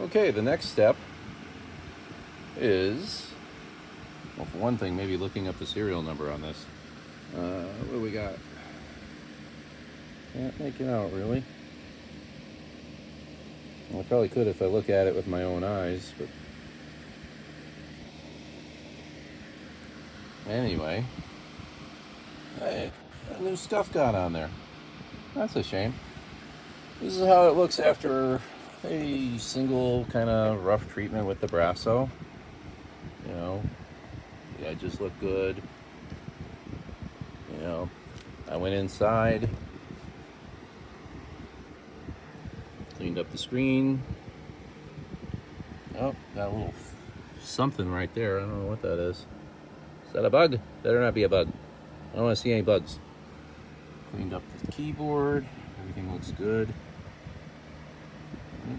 Okay, the next step is, well, for one thing, maybe looking up the serial number on this. What do we got? Can't make it out, really. Well, I probably could if I look at it with my own eyes, but anyway. Hey, new stuff got on there. That's a shame. This is how it looks after a single kind of rough treatment with the Brasso. You know, the edges look good. You know, I went inside, cleaned up the screen. Oh, got a little something right there. I don't know what that is. Is that a bug? Better not be a bug. I don't want to see any bugs. Cleaned up the keyboard. Everything looks good.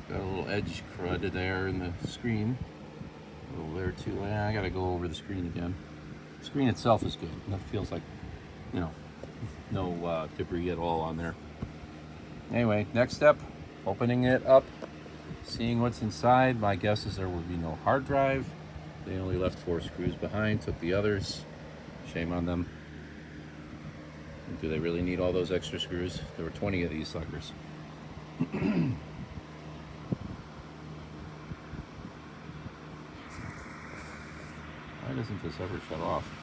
Got a little edge crud there in the screen. A little there too. I gotta go over the screen again. The screen itself is good. It feels like, you know, no debris at all on there. Anyway, next step, opening it up, seeing what's inside. My guess is there will be no hard drive. They only left 4 screws behind, took the others. Shame on them. Do they really need all those extra screws? There were 20 of these suckers. Why doesn't this ever shut off?